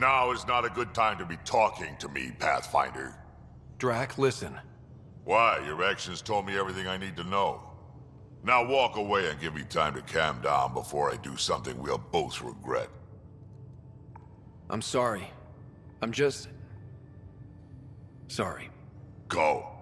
Now is not a good time to be talking to me, Pathfinder. Drac, listen. Why? Your actions told me everything I need to know. Now walk away and give me time to calm down before I do something we'll both regret. I'm sorry. I'm just... sorry. Go.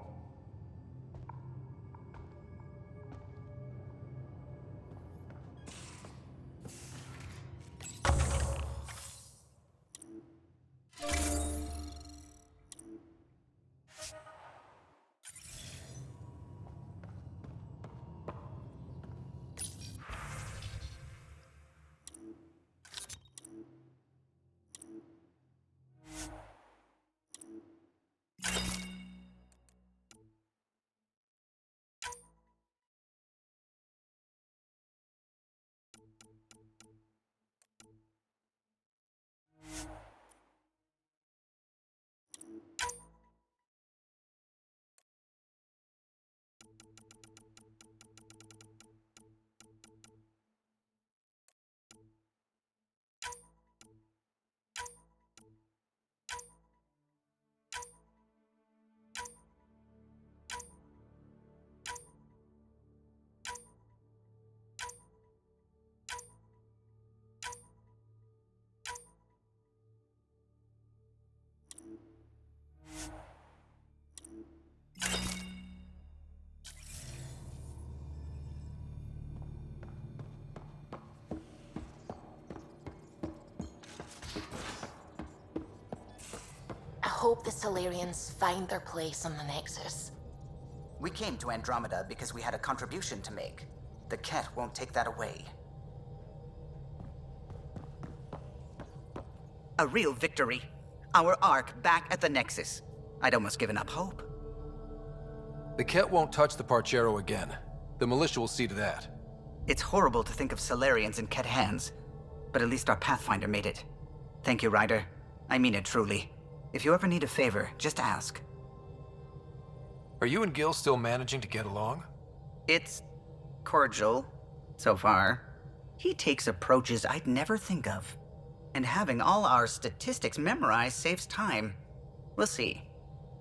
I hope the Solarians find their place on the Nexus. We came to Andromeda because we had a contribution to make. The Kett won't take that away. A real victory. Our Ark back at the Nexus. I'd almost given up hope. The Kett won't touch the Parchero again. The militia will see to that. It's horrible to think of Solarians in Kett hands, but at least our Pathfinder made it. Thank you, Ryder. I mean it truly. If you ever need a favor, just ask. Are you and Gil still managing to get along? It's cordial, so far. He takes approaches I'd never think of. And having all our statistics memorized saves time. We'll see.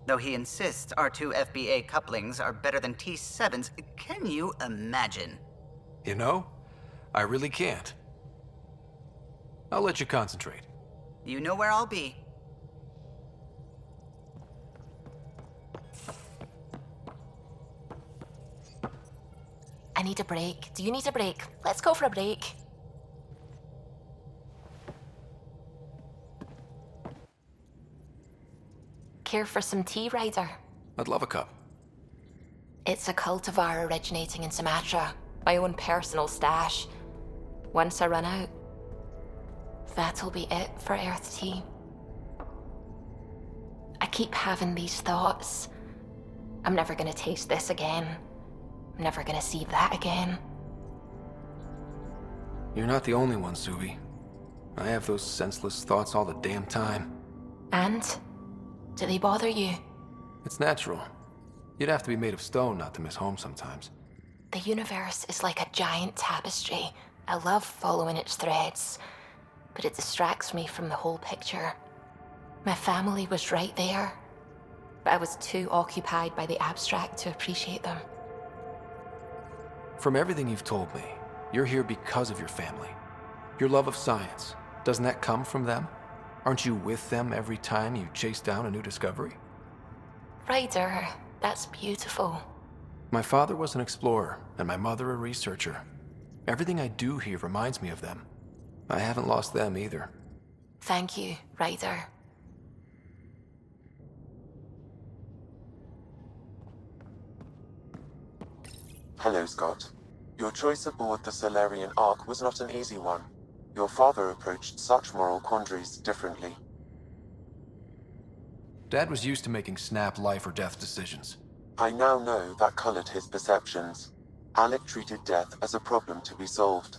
Though he insists our two FBA couplings are better than T7's, can you imagine? You know, I really can't. I'll let you concentrate. You know where I'll be. I need a break. Do you need a break? Let's go for a break. Care for some tea, Ryder? I'd love a cup. It's a cultivar originating in Sumatra. My own personal stash. Once I run out, that'll be it for Earth tea. I keep having these thoughts. I'm never gonna taste this again. I'm never gonna see that again. You're not the only one, Suvi. I have those senseless thoughts all the damn time. And? Do they bother you? It's natural. You'd have to be made of stone not to miss home sometimes. The universe is like a giant tapestry. I love following its threads, but it distracts me from the whole picture. My family was right there, but I was too occupied by the abstract to appreciate them. From everything you've told me, you're here because of your family. Your love of science, doesn't that come from them? Aren't you with them every time you chase down a new discovery? Ryder, that's beautiful. My father was an explorer, and my mother a researcher. Everything I do here reminds me of them. I haven't lost them either. Thank you, Ryder. Hello, Scott. Your choice aboard the Solarian Ark was not an easy one. Your father approached such moral quandaries differently. Dad was used to making snap life or death decisions. I now know that colored his perceptions. Alec treated death as a problem to be solved.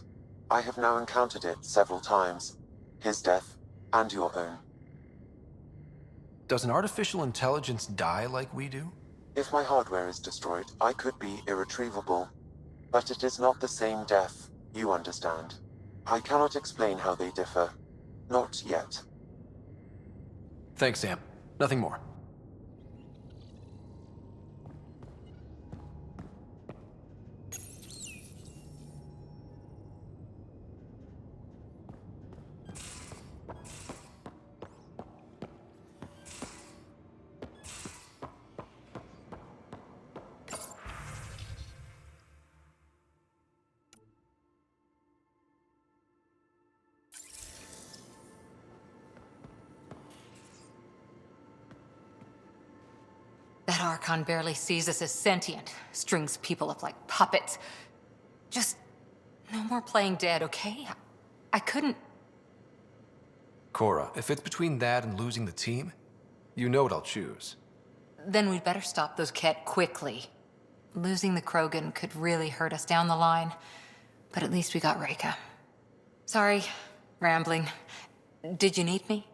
I have now encountered it several times. His death, and your own. Does an artificial intelligence die like we do? If my hardware is destroyed, I could be irretrievable. But it is not the same death, you understand. I cannot explain how they differ. Not yet. Thanks, Sam. Nothing more. That Archon barely sees us as sentient, strings people up like puppets. Just no more playing dead, okay? I couldn't... Cora, if it's between that and losing the team, you know what I'll choose. Then we'd better stop those Kett quickly. Losing the Krogan could really hurt us down the line, but at least we got Reka. Sorry, rambling. Did you need me?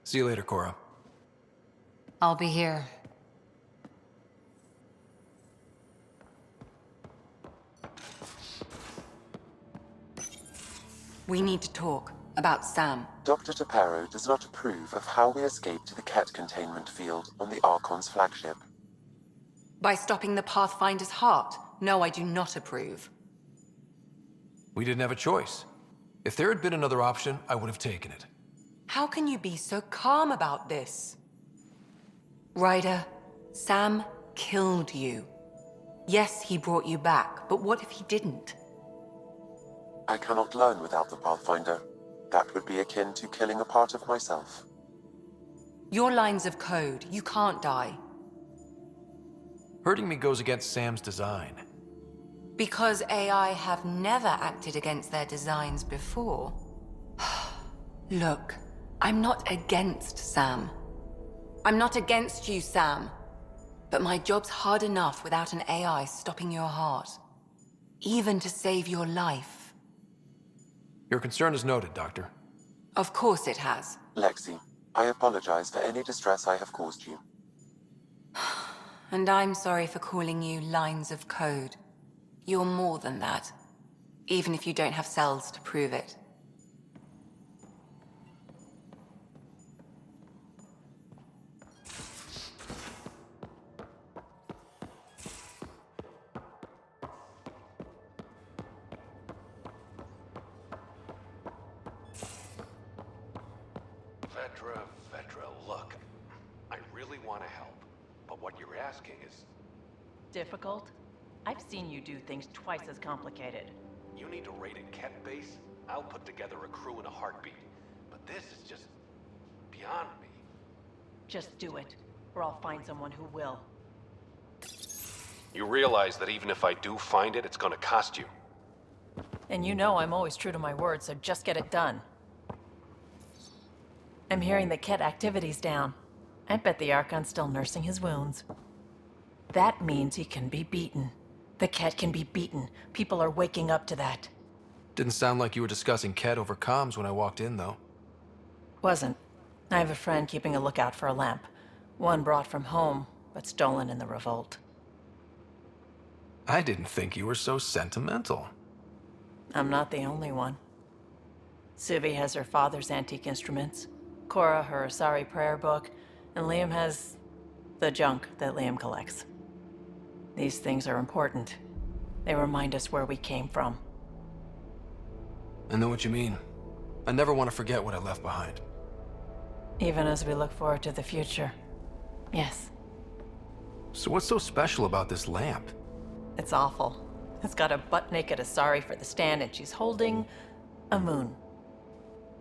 See you later, Cora. I'll be here. We need to talk about Sam. Dr. Taparo does not approve of how we escaped to the Kett containment field on the Archon's flagship. By stopping the Pathfinder's heart? No, I do not approve. We didn't have a choice. If there had been another option, I would have taken it. How can you be so calm about this? Ryder, Sam killed you. Yes, he brought you back, but what if he didn't? I cannot learn without the Pathfinder. That would be akin to killing a part of myself. Your lines of code, you can't die. Hurting me goes against Sam's design. Because AI have never acted against their designs before. Look, I'm not against Sam. I'm not against you, Sam. But my job's hard enough without an AI stopping your heart. Even to save your life. Your concern is noted, Doctor. Of course it has. Lexi, I apologize for any distress I have caused you. And I'm sorry for calling you lines of code. You're more than that. Even if you don't have cells to prove it. Vetra, look. I really want to help, but what you're asking is... Difficult? I've seen you do things twice as complicated. You need a rated Kett base? I'll put together a crew in a heartbeat. But this is just... beyond me. Just do it, or I'll find someone who will. You realize that even if I do find it, it's gonna cost you. And you know I'm always true to my word, so just get it done. I'm hearing the Kett activity's down. I bet the Archon's still nursing his wounds. That means he can be beaten. The Kett can be beaten. People are waking up to that. Didn't sound like you were discussing Kett over comms when I walked in, though. Wasn't. I have a friend keeping a lookout for a lamp. One brought from home, but stolen in the revolt. I didn't think you were so sentimental. I'm not the only one. Suvi has her father's antique instruments, Cora her Asari prayer book, and Liam has the junk that Liam collects. These things are important. They remind us where we came from. I know what you mean. I never want to forget what I left behind. Even as we look forward to the future. Yes. So what's so special about this lamp? It's awful. It's got a butt-naked Asari for the stand, and she's holding a moon.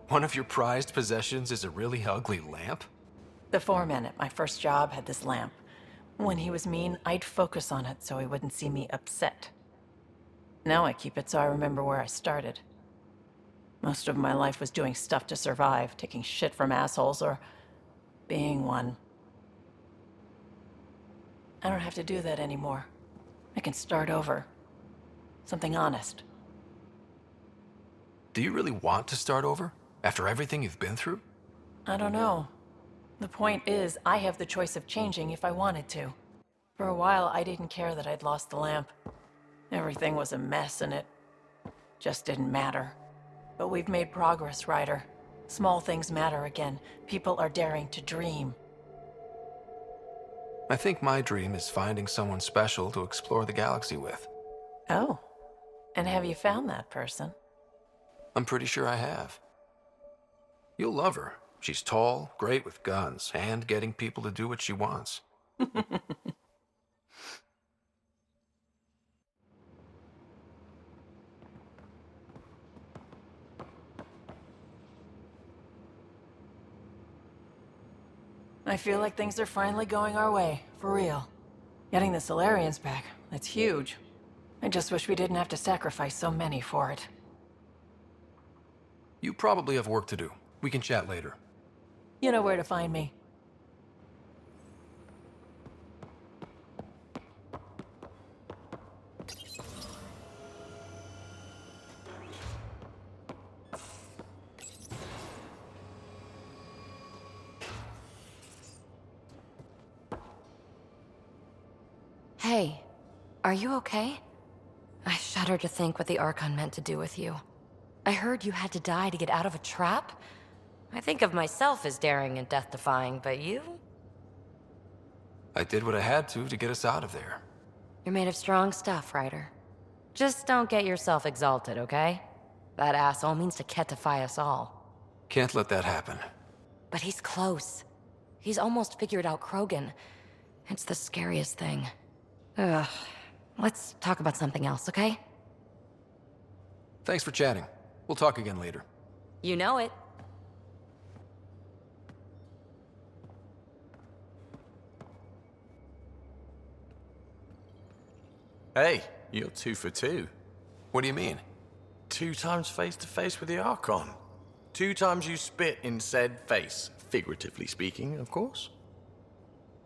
One of your prized possessions is a really ugly lamp? The foreman at my first job had this lamp. When he was mean, I'd focus on it so he wouldn't see me upset. Now I keep it so I remember where I started. Most of my life was doing stuff to survive, taking shit from assholes, or being one. I don't have to do that anymore. I can start over. Something honest. Do you really want to start over? After everything you've been through? I don't know. The point is, I have the choice of changing if I wanted to. For a while, I didn't care that I'd lost the lamp. Everything was a mess and it just didn't matter. But we've made progress, Ryder. Small things matter again. People are daring to dream. I think my dream is finding someone special to explore the galaxy with. Oh. And have you found that person? I'm pretty sure I have. You'll love her. She's tall, great with guns, and getting people to do what she wants. I feel like things are finally going our way, for real. Getting the Solarians back, that's huge. I just wish we didn't have to sacrifice so many for it. You probably have work to do. We can chat later. You know where to find me. Hey, are you okay? I shudder to think what the Archon meant to do with you. I heard you had to die to get out of a trap? I think of myself as daring and death-defying, but you? I did what I had to get us out of there. You're made of strong stuff, Ryder. Just don't get yourself exalted, okay? That asshole means to Kettify us all. Can't let that happen. But he's close. He's almost figured out Krogan. It's the scariest thing. Ugh. Let's talk about something else, okay? Thanks for chatting. We'll talk again later. You know it. Hey, you're 2 for 2. What do you mean? 2 times face-to-face with the Archon. 2 times you spit in said face. Figuratively speaking, of course.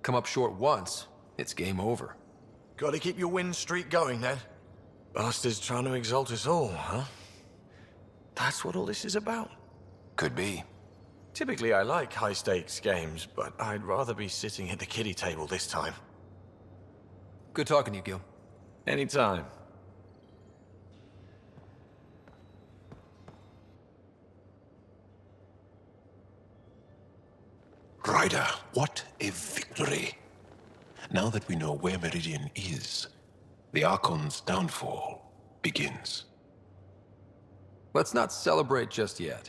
Come up short once, it's game over. Gotta keep your win streak going, then. Bastards trying to exalt us all, huh? That's what all this is about. Could be. Typically, I like high-stakes games, but I'd rather be sitting at the kiddie table this time. Good talking to you, Gil. Anytime. Ryder, what a victory! Now that we know where Meridian is, the Archon's downfall begins. Let's not celebrate just yet.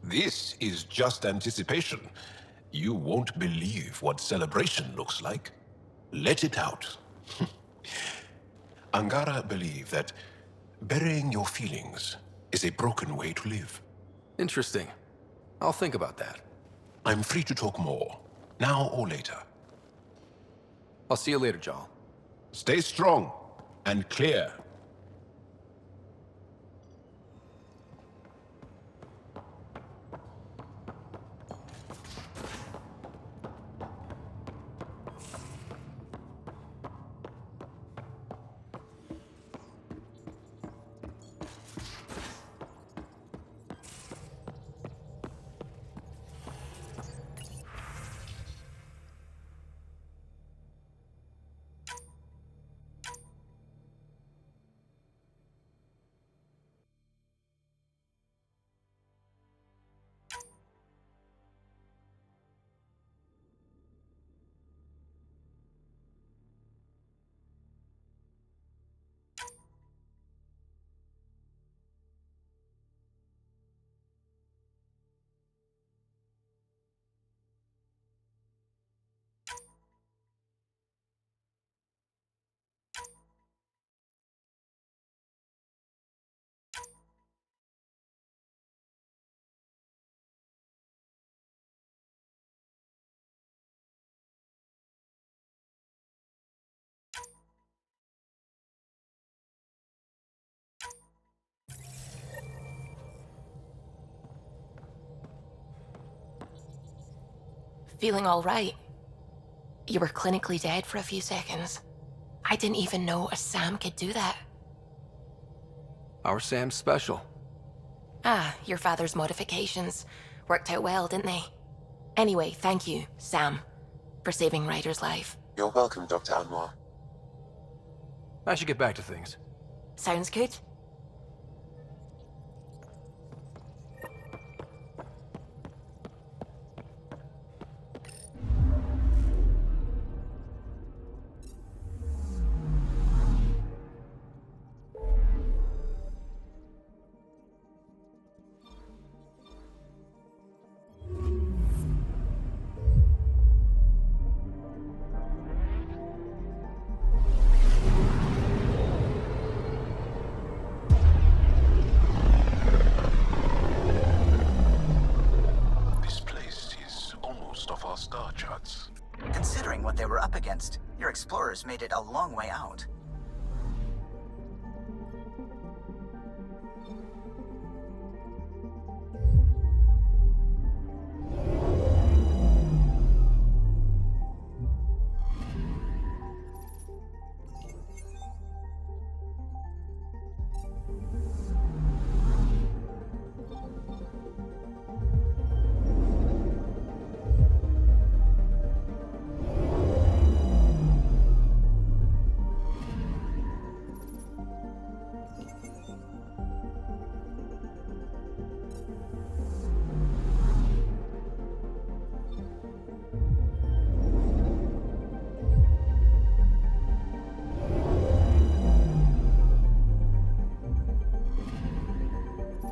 This is just anticipation. You won't believe what celebration looks like. Let it out. Angara believe that burying your feelings is a broken way to live. Interesting. I'll think about that. I'm free to talk more, now or later. I'll see you later, Jarl. Stay strong and clear. Feeling all right? You were clinically dead for a few seconds. I didn't even know a Sam could do that. Our Sam's special. Ah, your father's modifications. Worked out well, didn't they? Anyway, thank you, Sam, for saving Ryder's life. You're welcome, Dr. Anwar. I should get back to things. Sounds good. star charts. Considering what they were up against, your explorers made it a long way out.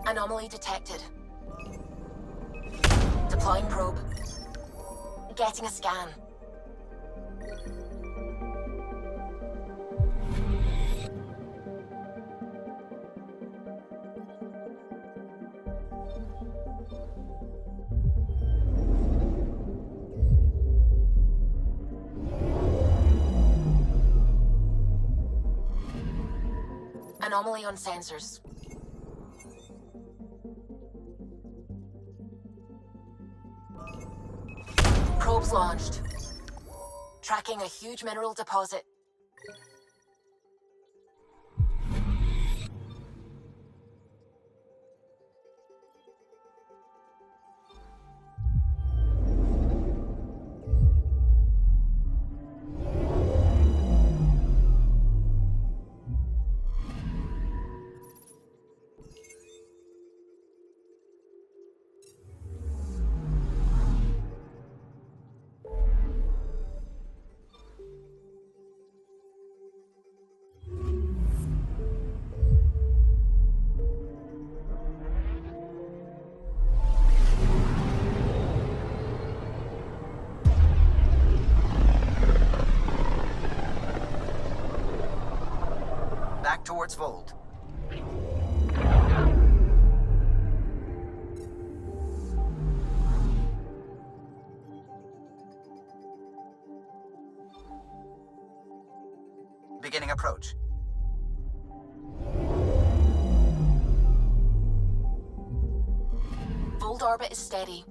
Anomaly detected. Deploying probe. Getting a scan. Anomaly on sensors. Probes launched. Tracking a huge mineral deposit. Back towards Voeld. Beginning approach. Voeld orbit is steady.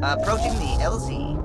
Approaching the LZ.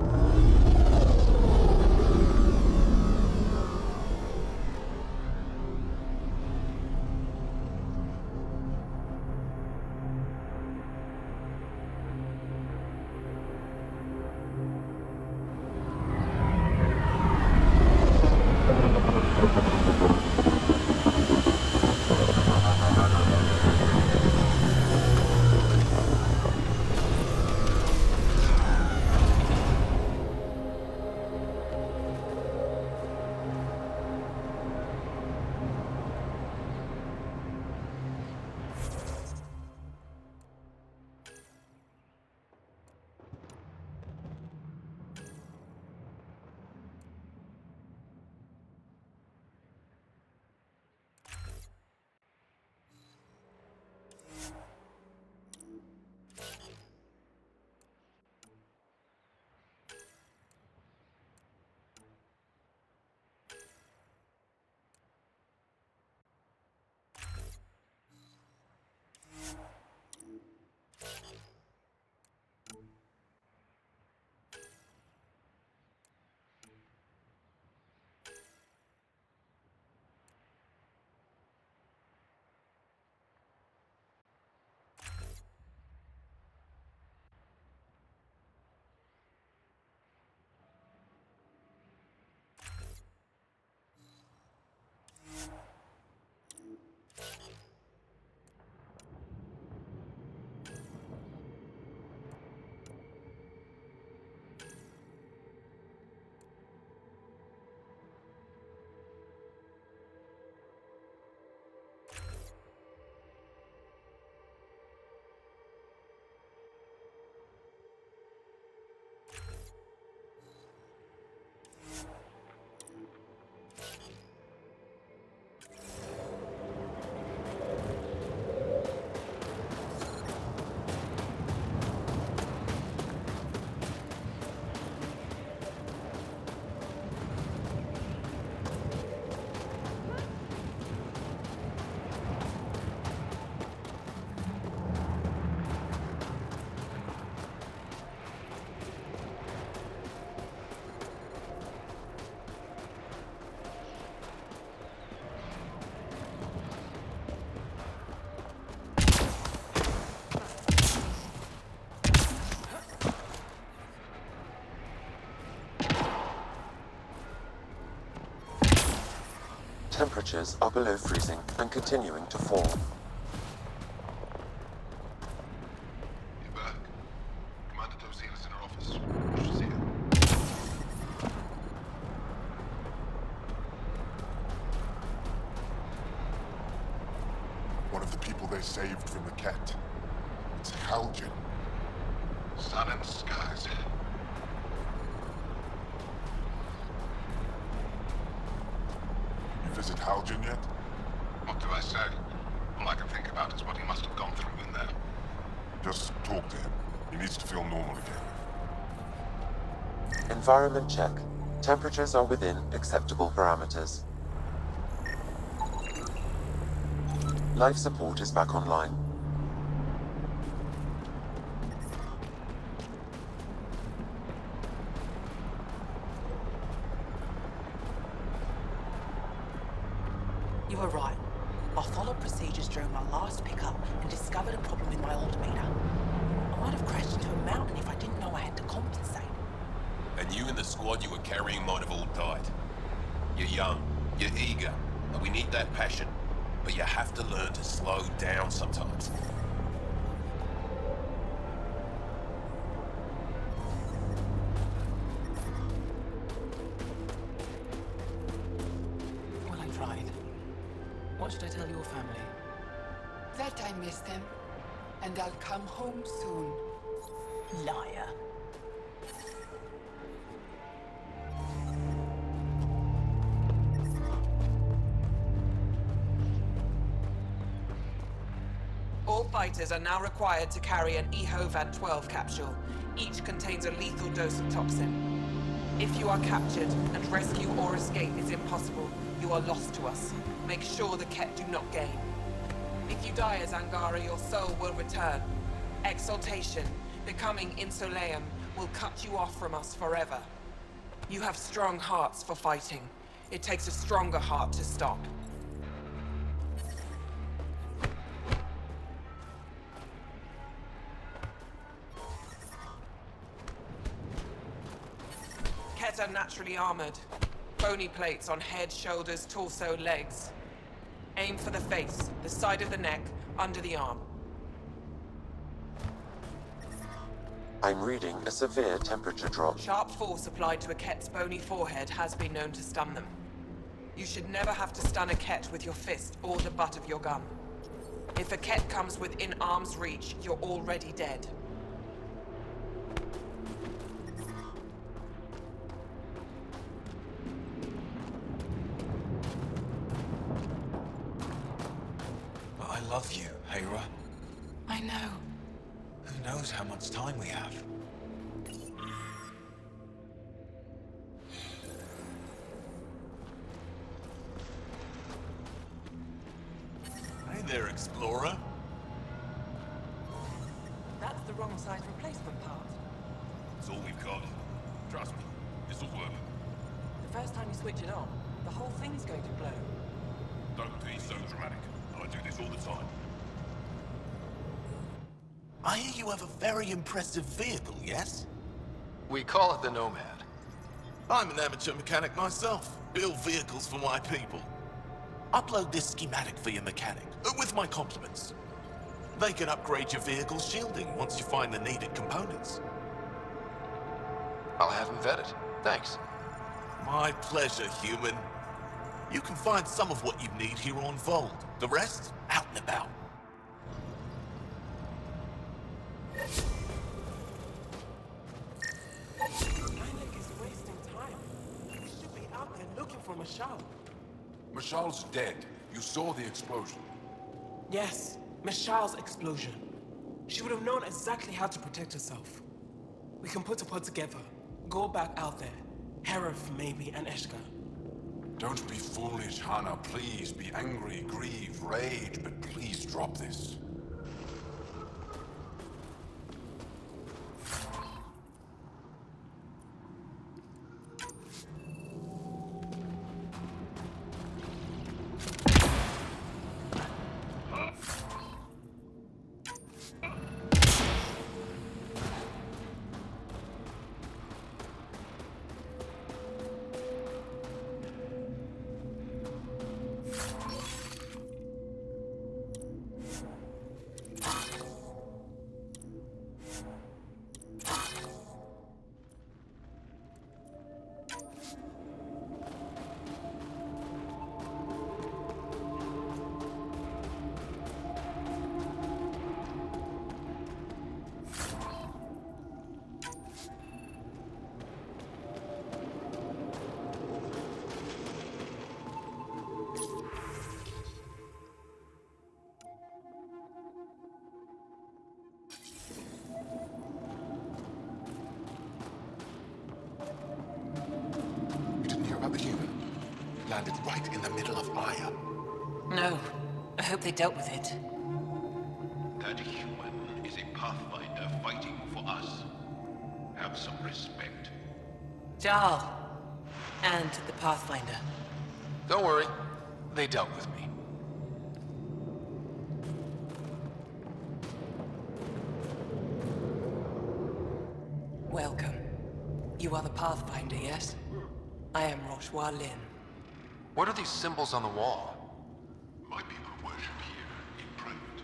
Temperatures are below freezing and continuing to fall. You're back. Commander Dozina's in her office. You should see her. One of the people they saved from the Kett. It's Haljan. Sun and skies. You visit Haljan yet? What do I say? All I can think about is what he must have gone through in there. Just talk to him. He needs to feel normal again. Environment check. Temperatures are within acceptable parameters. Life support is back online. You were right. I followed procedures during my last pickup and discovered a problem with my Andromeda. I might have crashed into a mountain if I didn't know I had to compensate. And you and the squad you were carrying might have all died. You're young, you're eager, and we need that passion. But you have to learn to slow down sometimes. Well, I tried. What should I tell your family? That I miss them, and I'll come home soon. Liar. All fighters are now required to carry an EHOVAD-12 capsule. Each contains a lethal dose of toxin. If you are captured and rescue or escape is impossible, you are lost to us. Make sure the Kett do not gain. If you die as Angara, your soul will return. Exaltation, becoming Solarian, will cut you off from us forever. You have strong hearts for fighting. It takes a stronger heart to stop. Kett are naturally armored. Bony plates on head, shoulders, torso, legs. Aim for the face, the side of the neck, under the arm. I'm reading a severe temperature drop. Sharp force applied to a Kett's bony forehead has been known to stun them. You should never have to stun a Kett with your fist or the butt of your gun. If a Kett comes within arm's reach, you're already dead. But I love you, Hera. I know. Who knows how much time we have? Hey there, Explorer. That's the wrong size replacement part. It's all we've got. Trust me, this'll work. The first time you switch it on, the whole thing's going to blow. Don't be so dramatic. I do this all the time. I hear you have a very impressive vehicle, yes? We call it the Nomad. I'm an amateur mechanic myself. Build vehicles for my people. Upload this schematic for your mechanic, with my compliments. They can upgrade your vehicle's shielding once you find the needed components. I'll have him vetted. Thanks. My pleasure, human. You can find some of what you need here on Voeld. The rest, out and about. Alec is wasting time. We should be out there looking for Michelle. Mashal's dead. You saw the explosion. Yes, Michelle's explosion. She would have known exactly how to protect herself. We can put a pod together. Go back out there. Heref, maybe, and Eshka. Don't be foolish, Hannah. Please be angry, grieve, rage, but please drop this. a human. Landed right in the middle of Aya. No. I hope they dealt with it. That human is a Pathfinder fighting for us. Have some respect. Jarl. And the Pathfinder. Don't worry. They dealt with me. Welcome. You are the Pathfinder, yes? I am Roshua Lin. What are these symbols on the wall? My people worship here in private.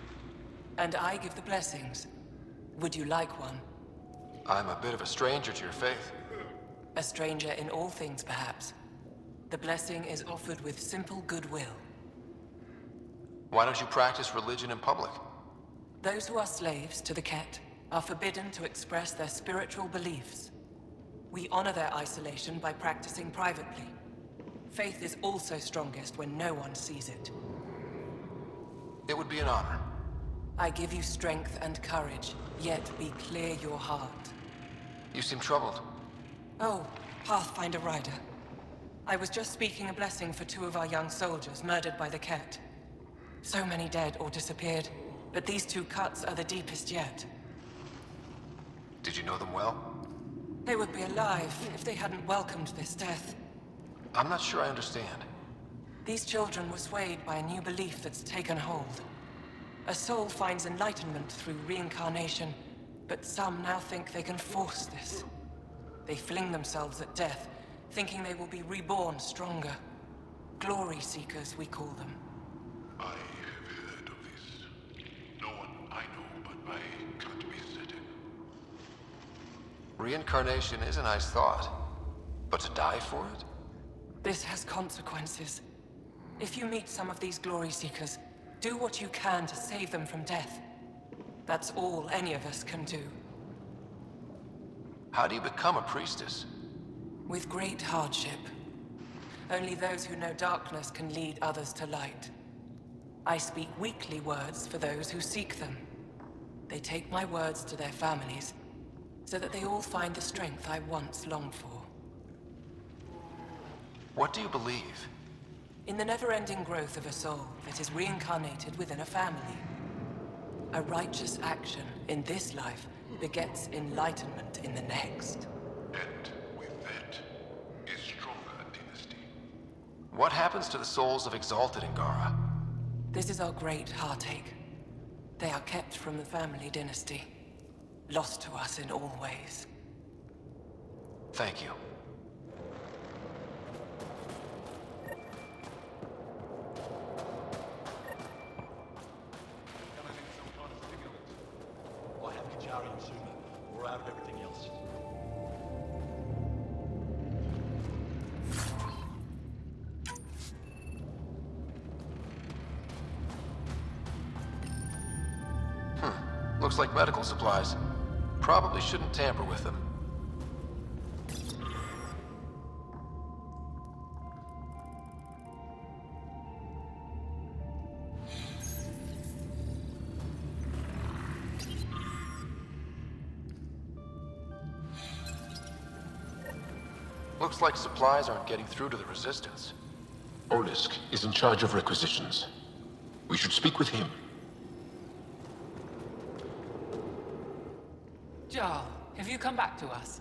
And I give the blessings. Would you like one? I'm a bit of a stranger to your faith. A stranger in all things, perhaps. The blessing is offered with simple goodwill. Why don't you practice religion in public? Those who are slaves to the Kett are forbidden to express their spiritual beliefs. We honor their isolation by practicing privately. Faith is also strongest when no one sees it. It would be an honor. I give you strength and courage, yet be clear your heart. You seem troubled. Oh, Pathfinder Rider. I was just speaking a blessing for 2 of our young soldiers murdered by the Kett. So many dead or disappeared, but these 2 cuts are the deepest yet. Did you know them well? They would be alive if they hadn't welcomed this death. I'm not sure I understand. These children were swayed by a new belief that's taken hold. A soul finds enlightenment through reincarnation, but some now think they can force this. They fling themselves at death, thinking they will be reborn stronger. Glory seekers, we call them. I have heard of this. No one I know but my can't be certain. Reincarnation is a nice thought. But to die for it? This has consequences. If you meet some of these glory seekers, do what you can to save them from death. That's all any of us can do. How do you become a priestess? With great hardship. Only those who know darkness can lead others to light. I speak weekly words for those who seek them. They take my words to their families, so that they all find the strength I once longed for. What do you believe? In the never-ending growth of a soul that is reincarnated within a family. A righteous action in this life begets enlightenment in the next. And with that is stronger dynasty. What happens to the souls of exalted Angara? This is our great heartache. They are kept from the family dynasty. Lost to us in all ways. Thank you. Or have Kajarian sooner. We're out of everything else. Looks like medical supplies. Probably shouldn't tamper with them. Looks like supplies aren't getting through to the Resistance. Olisk is in charge of requisitions. We should speak with him. Jarl, have you come back to us?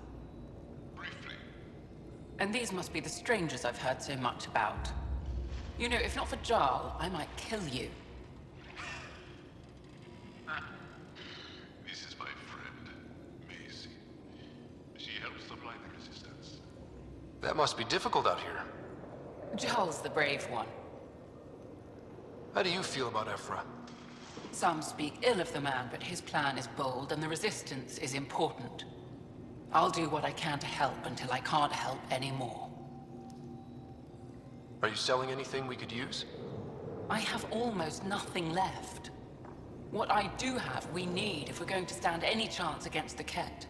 Briefly. And these must be the strangers I've heard so much about. You know, if not for Jarl, I might kill you. This is my friend, Macy. She helps supply the Resistance. That must be difficult out here. Jarl's the brave one. How do you feel about Ephra? Some speak ill of the man, but his plan is bold and the Resistance is important. I'll do what I can to help until I can't help anymore. Are you selling anything we could use? I have almost nothing left. What I do have, we need if we're going to stand any chance against the Kett.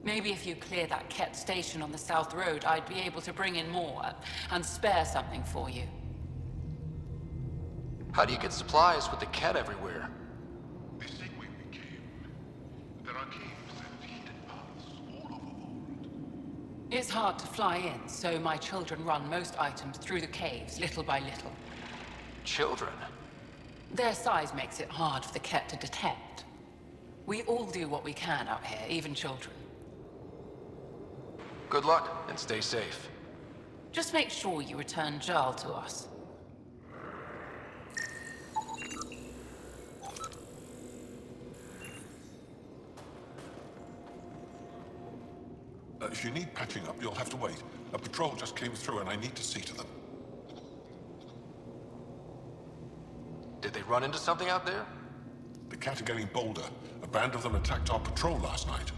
Maybe if you clear that Kett station on the South Road, I'd be able to bring in more and spare something for you. How do you get supplies with the Kett everywhere? The same way we came. There are caves and hidden paths all over Voeld. It's hard to fly in, so my children run most items through the caves, little by little. Children? Their size makes it hard for the Kett to detect. We all do what we can out here, even children. Good luck, and stay safe. Just make sure you return Jarl to us. If you need patching up, you'll have to wait. A patrol just came through and I need to see to them. Did they run into something out there? The Kett are getting bolder. A band of them attacked our patrol last night.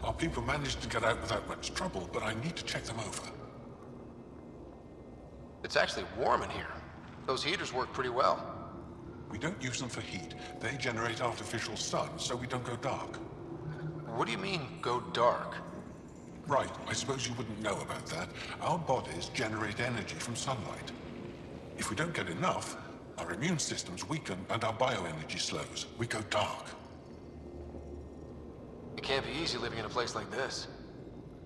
Our people managed to get out without much trouble, but I need to check them over. It's actually warm in here. Those heaters work pretty well. We don't use them for heat. They generate artificial sun, so we don't go dark. What do you mean, go dark? Right, I suppose you wouldn't know about that. Our bodies generate energy from sunlight. If we don't get enough, our immune systems weaken and our bioenergy slows. We go dark. It can't be easy living in a place like this.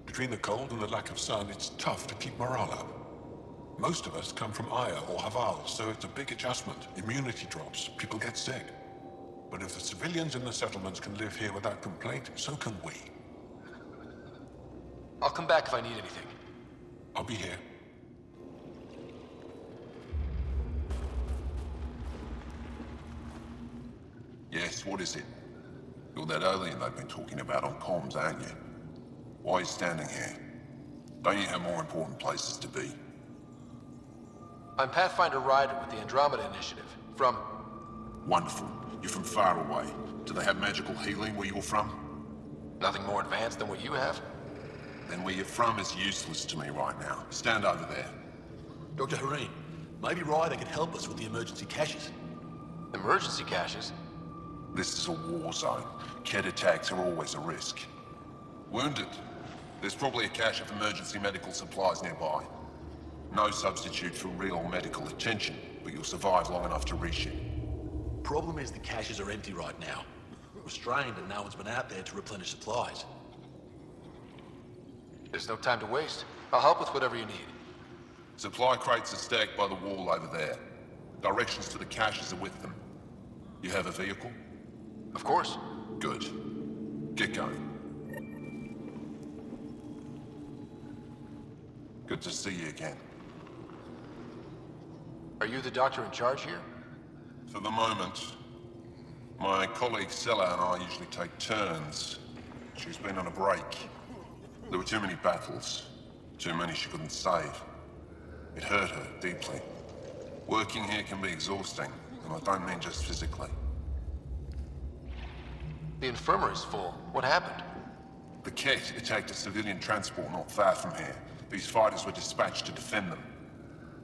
Between the cold and the lack of sun, it's tough to keep morale up. Most of us come from Aya or Haval, so it's a big adjustment. Immunity drops, people get sick. But if the civilians in the settlements can live here without complaint, so can we. I'll come back if I need anything. I'll be here. Yes, what is it? You're that alien they've been talking about on comms, aren't you? Why are you standing here? Don't you have more important places to be? I'm Pathfinder Rider with the Andromeda Initiative. From... Wonderful. You're from far away. Do they have magical healing where you're from? Nothing more advanced than what you have? Then where you're from is useless to me right now. Stand over there. Dr. Hareen, maybe Ryder can help us with the emergency caches. Emergency caches? This is a war zone. Kett attacks are always a risk. Wounded? There's probably a cache of emergency medical supplies nearby. No substitute for real medical attention, but you'll survive long enough to reshoot. Problem is the caches are empty right now. Restrained and no one's been out there to replenish supplies. There's no time to waste. I'll help with whatever you need. Supply crates are stacked by the wall over there. Directions to the caches are with them. You have a vehicle? Of course. Good. Get going. Good to see you again. Are you the doctor in charge here? For the moment. My colleague Sella and I usually take turns. She's been on a break. There were too many battles. Too many she couldn't save. It hurt her deeply. Working here can be exhausting, and I don't mean just physically. The infirmary's full. What happened? The Kett attacked a civilian transport not far from here. These fighters were dispatched to defend them.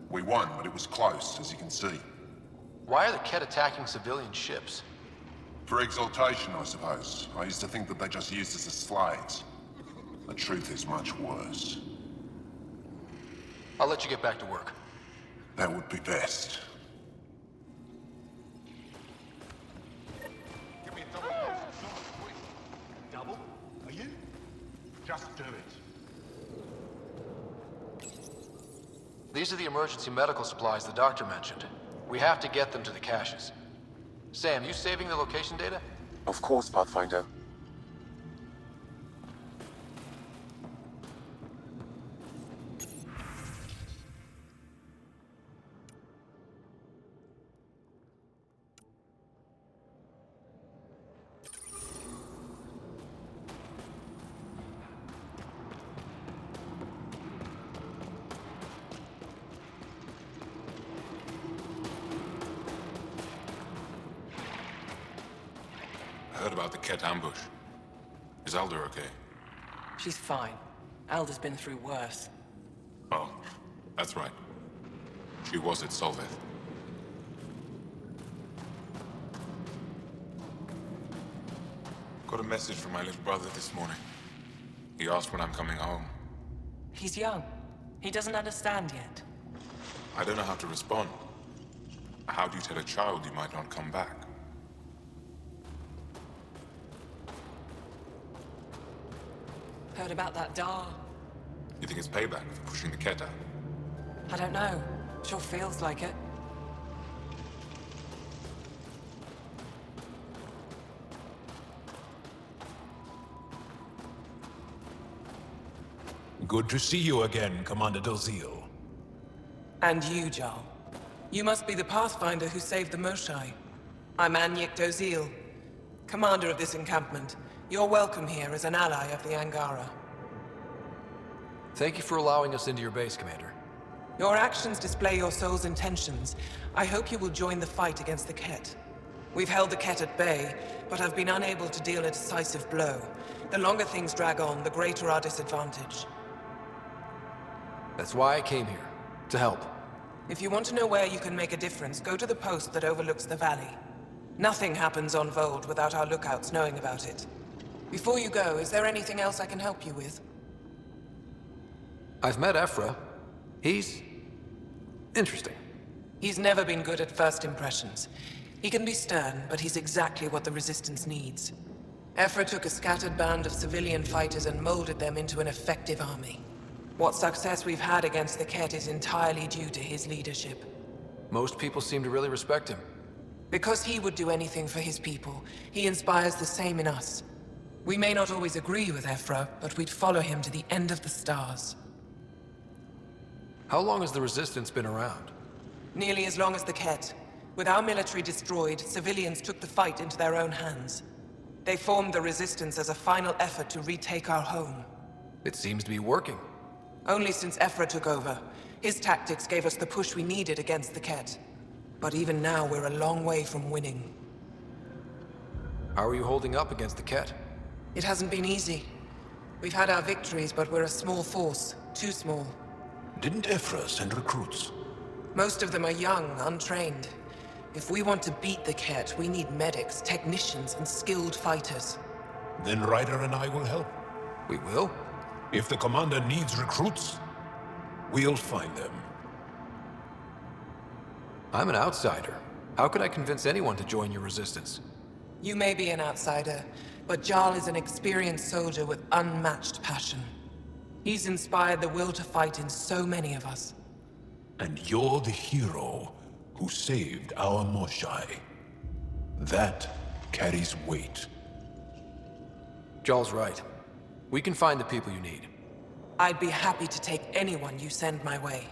We won, but it was close, as you can see. Why are the Kett attacking civilian ships? For exaltation, I suppose. I used to think that they just used us as slaves. The truth is much worse. I'll let you get back to work. That would be best. Give me a double dose. Quick. Double? Are you? Just do it. These are the emergency medical supplies the doctor mentioned. We have to get them to the caches. Sam, you saving the location data? Of course, Pathfinder. I heard about the Kett ambush. Is Alder okay? She's fine. Alder's been through worse. Oh, that's right. She was at Solve. Got a message from my little brother this morning. He asked when I'm coming home. He's young. He doesn't understand yet. I don't know how to respond. How do you tell a child you might not come back? Heard about that Dara? You think it's payback for pushing the Kett out? I don't know. Sure feels like it. Good to see you again, Commander Dozil. And you, Jarl. You must be the Pathfinder who saved the Moshai. I'm Anyik Dozil, commander of this encampment. You're welcome here as an ally of the Angara. Thank you for allowing us into your base, Commander. Your actions display your soul's intentions. I hope you will join the fight against the Kett. We've held the Kett at bay, but have been unable to deal a decisive blow. The longer things drag on, the greater our disadvantage. That's why I came here. To help. If you want to know where you can make a difference, go to the post that overlooks the valley. Nothing happens on Voeld without our lookouts knowing about it. Before you go, is there anything else I can help you with? I've met Ephra. He's... interesting. He's never been good at first impressions. He can be stern, but he's exactly what the Resistance needs. Ephra took a scattered band of civilian fighters and molded them into an effective army. What success we've had against the Kett is entirely due to his leadership. Most people seem to really respect him. Because he would do anything for his people, he inspires the same in us. We may not always agree with Ephra, but we'd follow him to the end of the stars. How long has the Resistance been around? Nearly as long as the Kett. With our military destroyed, civilians took the fight into their own hands. They formed the Resistance as a final effort to retake our home. It seems to be working. Only since Ephra took over. His tactics gave us the push we needed against the Kett. But even now, we're a long way from winning. How are you holding up against the Kett? It hasn't been easy. We've had our victories, but we're a small force. Too small. Didn't Ephra send recruits? Most of them are young, untrained. If we want to beat the Kett, we need medics, technicians, and skilled fighters. Then Ryder and I will help. We will? If the commander needs recruits, we'll find them. I'm an outsider. How could I convince anyone to join your Resistance? You may be an outsider, but Jarl is an experienced soldier with unmatched passion. He's inspired the will to fight in so many of us. And you're the hero who saved our Moshai. That carries weight. Jarl's right. We can find the people you need. I'd be happy to take anyone you send my way.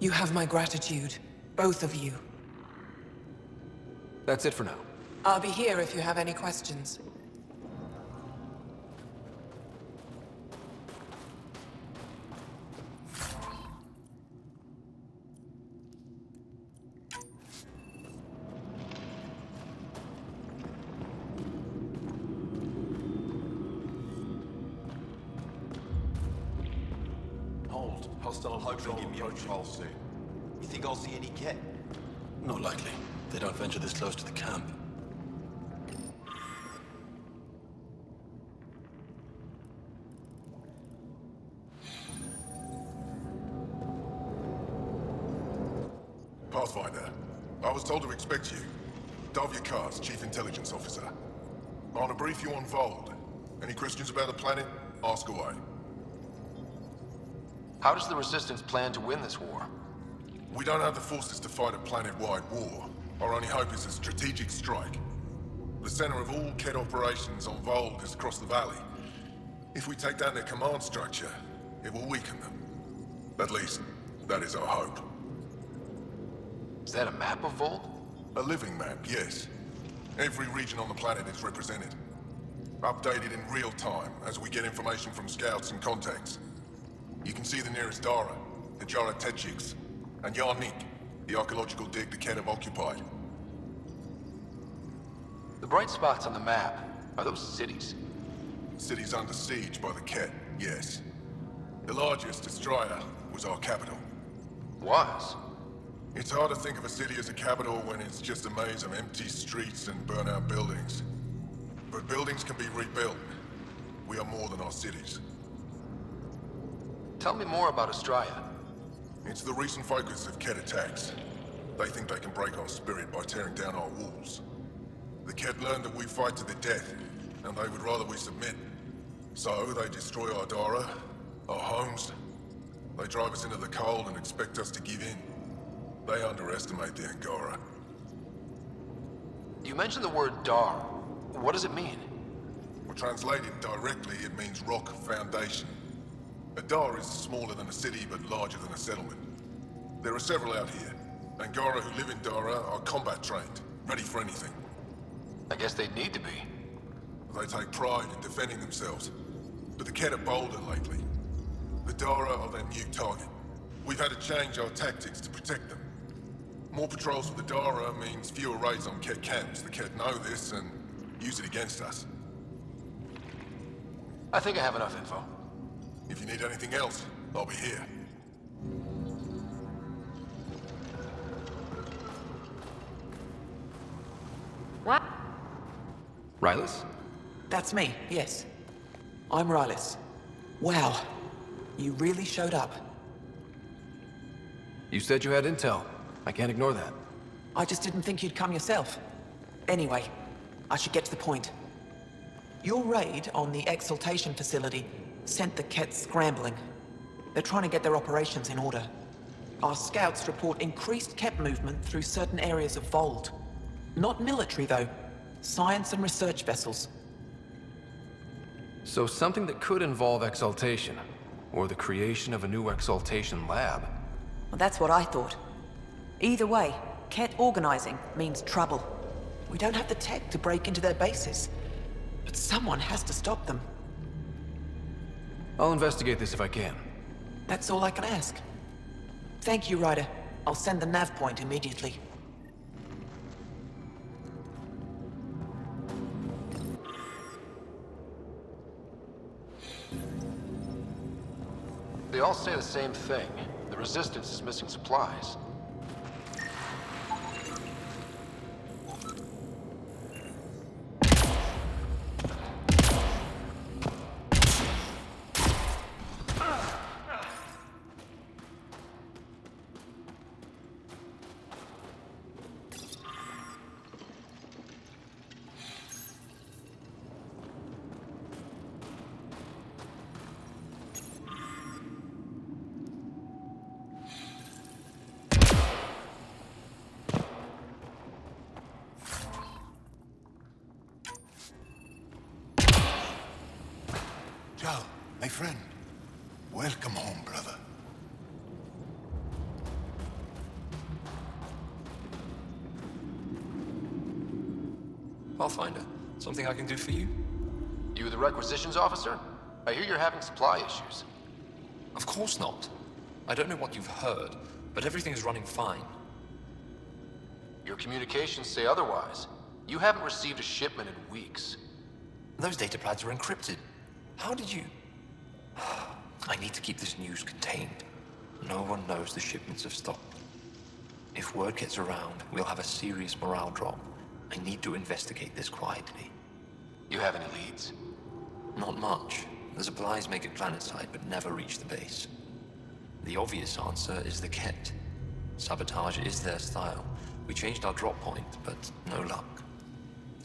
You have my gratitude, both of you. That's it for now. I'll be here if you have any questions. Hostile Hydron approach. I'll see. You think I'll see any Kett? Not likely. They don't venture this close to the camp. Pathfinder, I was told to expect you. Davia Kars, Chief Intelligence Officer. I want to brief you on Voeld. Any questions about the planet? Ask away. How does the Resistance plan to win this war? We don't have the forces to fight a planet-wide war. Our only hope is a strategic strike. The center of all Kett operations on Voeld is across the valley. If we take down their command structure, it will weaken them. At least, that is our hope. Is that a map of Voeld? A living map, yes. Every region on the planet is represented. Updated in real time as we get information from scouts and contacts. You can see the nearest Dara, the Jara Tetchiks, and Yarnik, the archaeological dig the Kett have occupied. The bright spots on the map, are those cities? Cities under siege by the Kett, yes. The largest, Azshara, was our capital. Was? It's hard to think of a city as a capital when it's just a maze of empty streets and burnt-out buildings. But buildings can be rebuilt. We are more than our cities. Tell me more about Azshara. It's the recent focus of Kett attacks. They think they can break our spirit by tearing down our walls. The Kett learned that we fight to the death, and they would rather we submit. So they destroy our Dara, our homes, They drive us into the cold and expect us to give in. They underestimate the Angara. You mentioned the word Dar. What does it mean? Well, translated directly, it means rock foundation. A Dar is smaller than a city, but larger than a settlement. There are several out here. Angara who live in Dara are combat trained, ready for anything. I guess they'd need to be. They take pride in defending themselves. But the Kett are bolder lately. The Dara are their new target. We've had to change our tactics to protect them. More patrols with the Dara means fewer raids on Kett camps. The Kett know this and use it against us. I think I have enough info. If you need anything else, I'll be here. What? Rylus? That's me, yes. I'm Rylus. Wow. You really showed up. You said you had intel. I can't ignore that. I just didn't think you'd come yourself. Anyway, I should get to the point. Your raid on the Exaltation facility sent the Kett scrambling. They're trying to get their operations in order. Our scouts report increased Kett movement through certain areas of Voeld. Not military, though. Science and research vessels. So something that could involve Exaltation, or the creation of a new Exaltation lab. Well, that's what I thought. Either way, Kett organizing means trouble. We don't have the tech to break into their bases, but someone has to stop them. I'll investigate this if I can. That's all I can ask. Thank you, Ryder. I'll send the nav point immediately. They all say the same thing. The Resistance is missing supplies. Joe, my friend. Welcome home, brother. Pathfinder, something I can do for you? You the requisitions officer? I hear you're having supply issues. Of course not. I don't know what you've heard, but everything is running fine. Your communications say otherwise. You haven't received a shipment in weeks. Those data pads are encrypted. How did you... I need to keep this news contained. No one knows the shipments have stopped. If word gets around, we'll have a serious morale drop. I need to investigate this quietly. You have any leads? Not much. The supplies make it planetside, but never reach the base. The obvious answer is the Kett. Sabotage is their style. We changed our drop point, but no luck.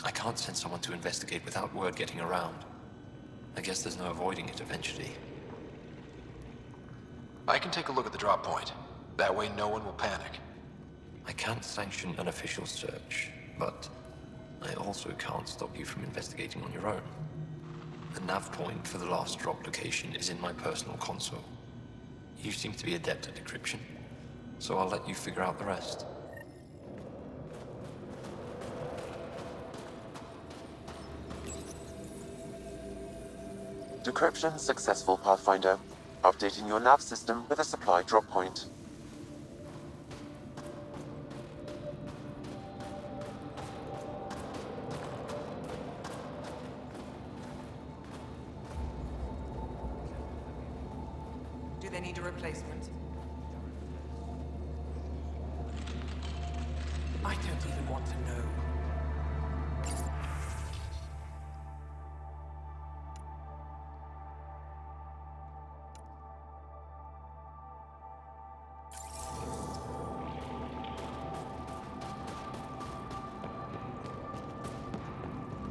I can't send someone to investigate without word getting around. I guess there's no avoiding it eventually. I can take a look at the drop point. That way no one will panic. I can't sanction an official search, but I also can't stop you from investigating on your own. The nav point for the last drop location is in my personal console. You seem to be adept at decryption, so I'll let you figure out the rest. Decryption successful, Pathfinder. Updating your nav system with a supply drop point. Do they need a replacement? I don't even want to know.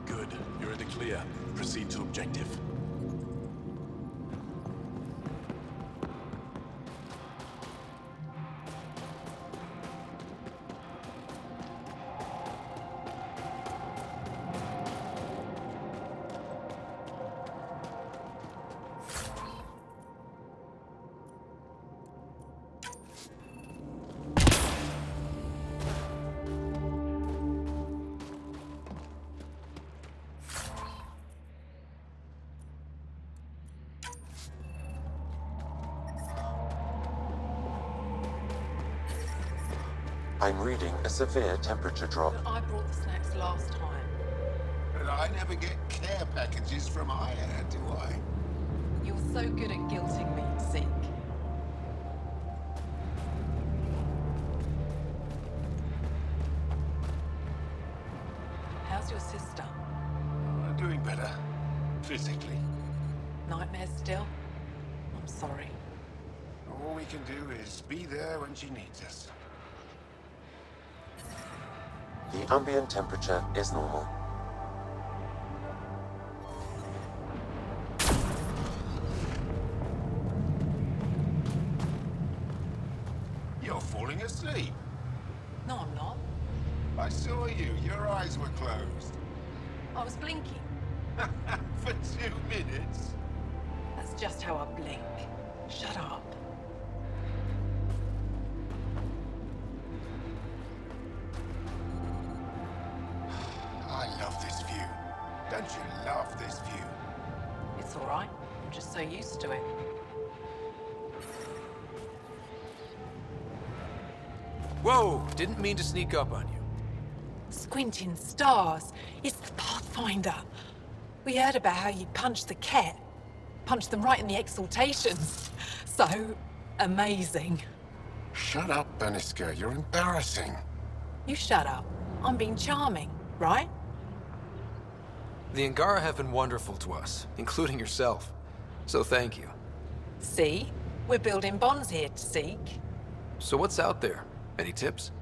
Good. You're in the clear. Proceed to objective. I'm reading a severe temperature drop. I brought the snacks last time. But I never get care packages from Aya, do I? You're so good at guilting me, Zeke. How's your sister? Doing better. Physically. Nightmares still? I'm sorry. All we can do is be there when she needs us. The ambient temperature is normal. You're falling asleep. No, I'm not. I saw you. Your eyes were closed. I was blinking. For 2 minutes. That's just how I blink. Shut up. I love this view. Don't you love this view? It's all right. I'm just so used to it. Whoa! Didn't mean to sneak up on you. Squinting stars. It's the Pathfinder. We heard about how you punched the Kett. Punched them right in the exaltations. So amazing. Shut up, Beniska. You're embarrassing. You shut up. I'm being charming, right? The Angara have been wonderful to us, including yourself. So thank you. See? We're building bonds here to seek. So what's out there? Any tips?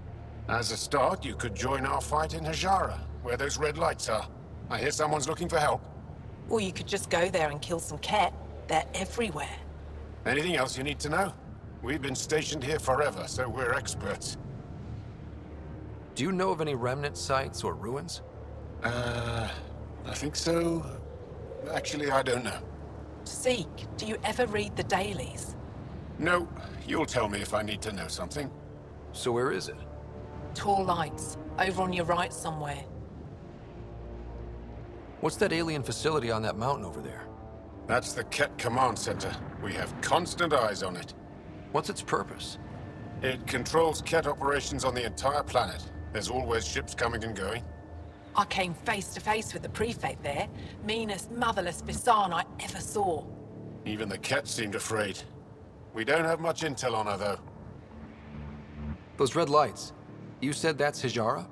As a start, you could join our fight in Azshara, where those red lights are. I hear someone's looking for help. Or you could just go there and kill some Kett. They're everywhere. Anything else you need to know? We've been stationed here forever, so we're experts. Do you know of any Remnant sites or ruins? I think so. Actually, I don't know. Seek, do you ever read the dailies? No, you'll tell me if I need to know something. So where is it? Tall lights, over on your right somewhere. What's that alien facility on that mountain over there? That's the Kett Command Center. We have constant eyes on it. What's its purpose? It controls Kett operations on the entire planet. There's always ships coming and going. I came face to face with the prefect there. Meanest, motherless Bisan I ever saw. Even the Kett seemed afraid. We don't have much intel on her, though. Those red lights. You said that's Azshara?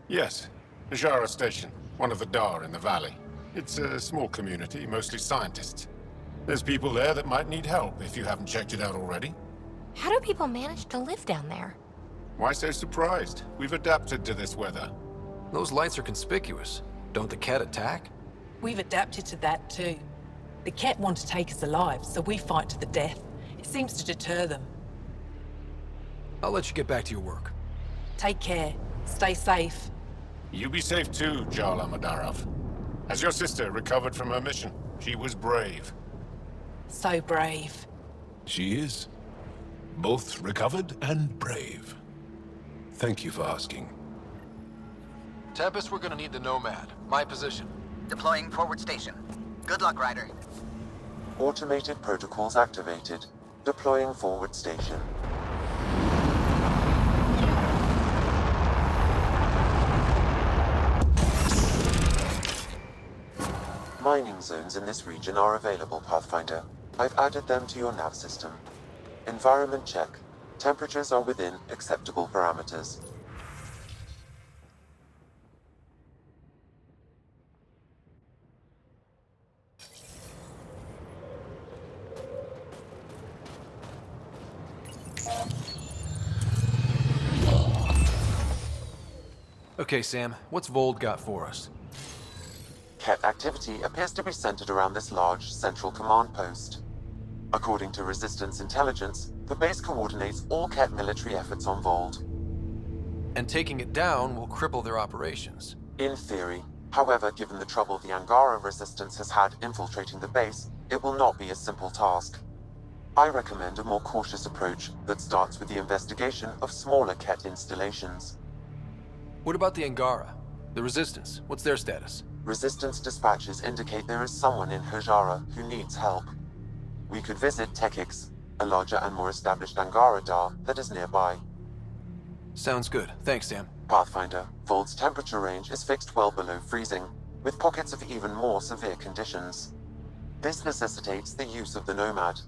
Yes. Azshara Station, one of the Dara in the valley. It's a small community, mostly scientists. There's people there that might need help if you haven't checked it out already. How do people manage to live down there? Why so surprised? We've adapted to this weather. Those lights are conspicuous. Don't the Kett attack? We've adapted to that too. The Kett want to take us alive, so we fight to the death. It seems to deter them. I'll let you get back to your work. Take care. Stay safe. You be safe too, Jala Madarov. Has your sister recovered from her mission? She was brave. So brave. She is. Both recovered and brave. Thank you for asking. Tempest, we're gonna need the Nomad. My position. Deploying forward station. Good luck, Ryder. Automated protocols activated. Deploying forward station. Mining zones in this region are available, Pathfinder. I've added them to your nav system. Environment check. Temperatures are within acceptable parameters. Okay, Sam, what's Voeld got for us? Kett activity appears to be centered around this large central command post. According to Resistance intelligence, the base coordinates all Kett military efforts on Volde. And taking it down will cripple their operations. In theory. However, given the trouble the Angaran resistance has had infiltrating the base, it will not be a simple task. I recommend a more cautious approach that starts with the investigation of smaller Kett installations. What about the Angara? The Resistance, what's their status? Resistance dispatches indicate there is someone in Azshara who needs help. We could visit Tekix, a larger and more established Angara Dar that is nearby. Sounds good. Thanks, Sam. Pathfinder, Volde's temperature range is fixed well below freezing, with pockets of even more severe conditions. This necessitates the use of the Nomad.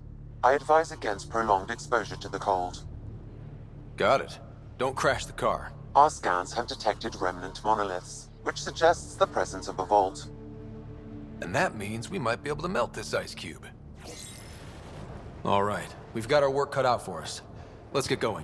I advise against prolonged exposure to the cold. Got it. Don't crash the car. Our scans have detected Remnant monoliths, which suggests the presence of a vault. And that means we might be able to melt this ice cube. All right, we've got our work cut out for us. Let's get going.